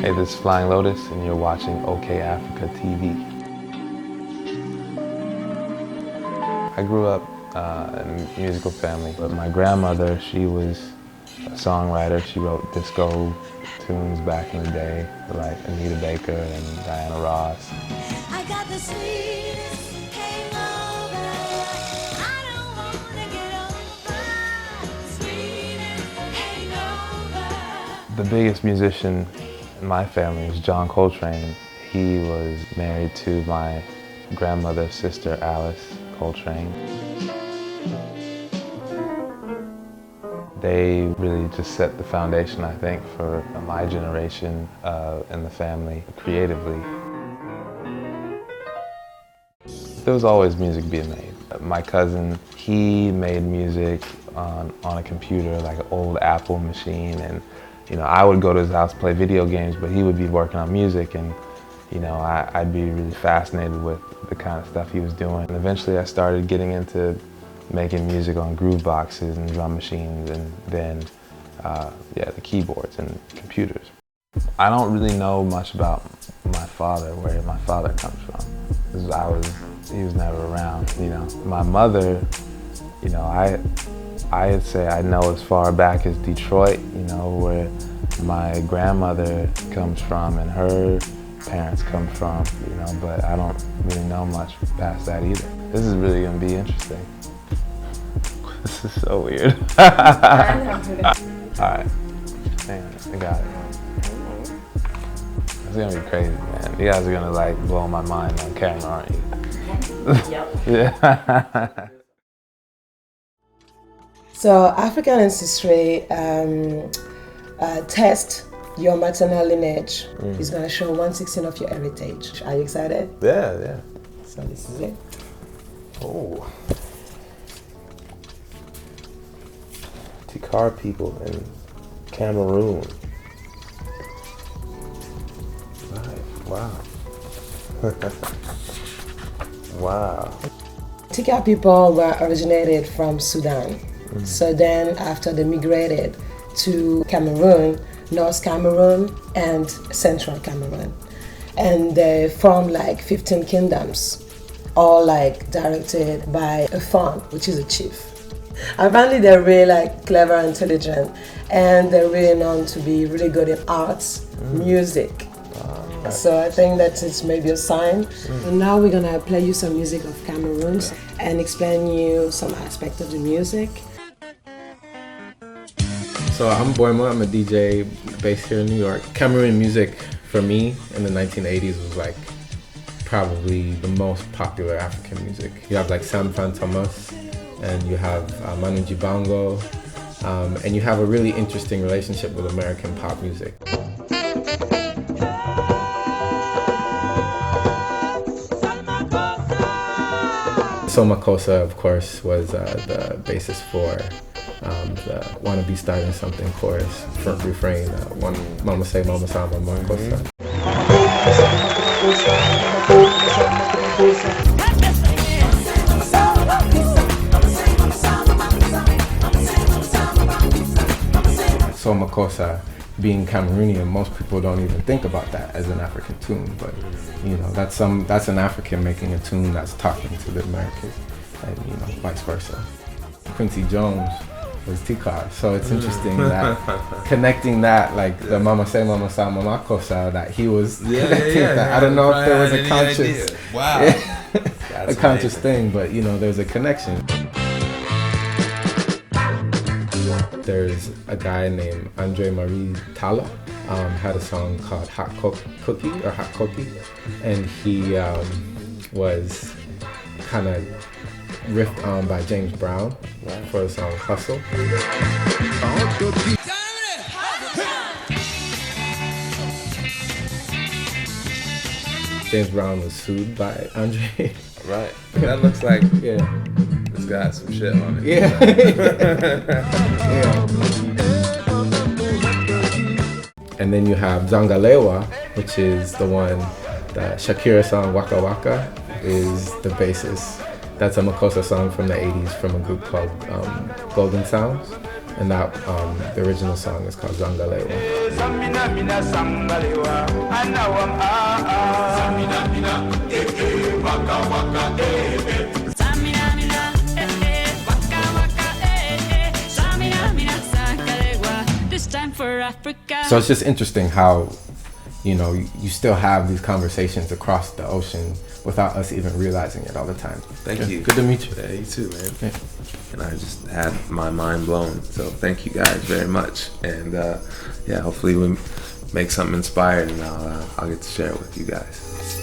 Hey, this is Flying Lotus, and you're watching OK Africa TV. I grew up in a musical family, but my grandmother, she was a songwriter. She wrote disco tunes back in the day, like Anita Baker and Diana Ross. I got the sweetest hangover. I don't wanna get over. Sweetest hangover. The biggest musician in my family was John Coltrane. He was married to my grandmother's sister, Alice Coltrane. They really just set the foundation, I think, for my generation in the family creatively. There was always music being made. My cousin, he made music on a computer, like an old Apple machine, and I would go to his house, play video games, but he would be working on music, and I'd be really fascinated with the kind of stuff he was doing. And eventually I started getting into making music on groove boxes and drum machines, and then the keyboards and computers. I don't really know much about my father, where my father comes from. He was never around, My mother, I'd say I know as far back as Detroit, where my grandmother comes from and her parents come from, but I don't really know much past that either. This is really gonna be interesting. This is so weird. All right, hang on, I got it. It's gonna be crazy, man. You guys are gonna like blow my mind on camera, aren't you? Yep. Yeah. So African ancestry test your maternal lineage. Is going to show 1/16 of your heritage. Are you excited? Yeah. So this is it. Oh. Tikar people in Cameroon. Right. Wow. Wow. Tikar people were originated from Sudan. So then after they migrated to Cameroon, North Cameroon and Central Cameroon. And they formed like 15 kingdoms, all like directed by a fawn, which is a chief. Apparently they're really like clever, intelligent, and they're really known to be really good in arts, music. Right. So I think that it's maybe a sign. And now we're gonna play you some music of Cameroon and explain you some aspect of the music. So I'm Boyma, I'm a DJ based here in New York. Cameroon music for me in the 1980s was like probably the most popular African music. You have like Sam Fan Thomas, and you have Manu Dibango, and you have a really interesting relationship with American pop music. So Makossa, of course, was the basis for the "Wanna Be Starting Something" chorus, front refrain, one Mama Say Mama Samba Makossa. So Makossa, being Cameroonian, most people don't even think about that as an African tune, but that's an African making a tune that's talking to the Americans, and vice versa. Quincy Jones was Tikar, so it's interesting that connecting that, like the Mama Say Mama Samba Makossa, that he was connecting that. I don't know if there was a conscious, a conscious thing, but there's a connection. There's a guy named Andre Marie Talla, had a song called Hot Cookie, and he was kind of riffed on by James Brown for the song Hustle. James Brown was sued by Andre. Right. That looks like it's got some shit on it. Yeah. And then you have Zangalewa, which is the one, the Shakira song Waka Waka is the basis. That's a Makossa song from the 80s from a group called Golden Sounds. And that the original song is called Zangalewa. This time for Africa. So it's just interesting how, you know, you still have these conversations across the ocean without us even realizing it all the time. Thank you. Good to meet you. Yeah, you too, man. Yeah. And I just had my mind blown. So thank you guys very much. And yeah, hopefully we make something inspired, and I'll get to share it with you guys.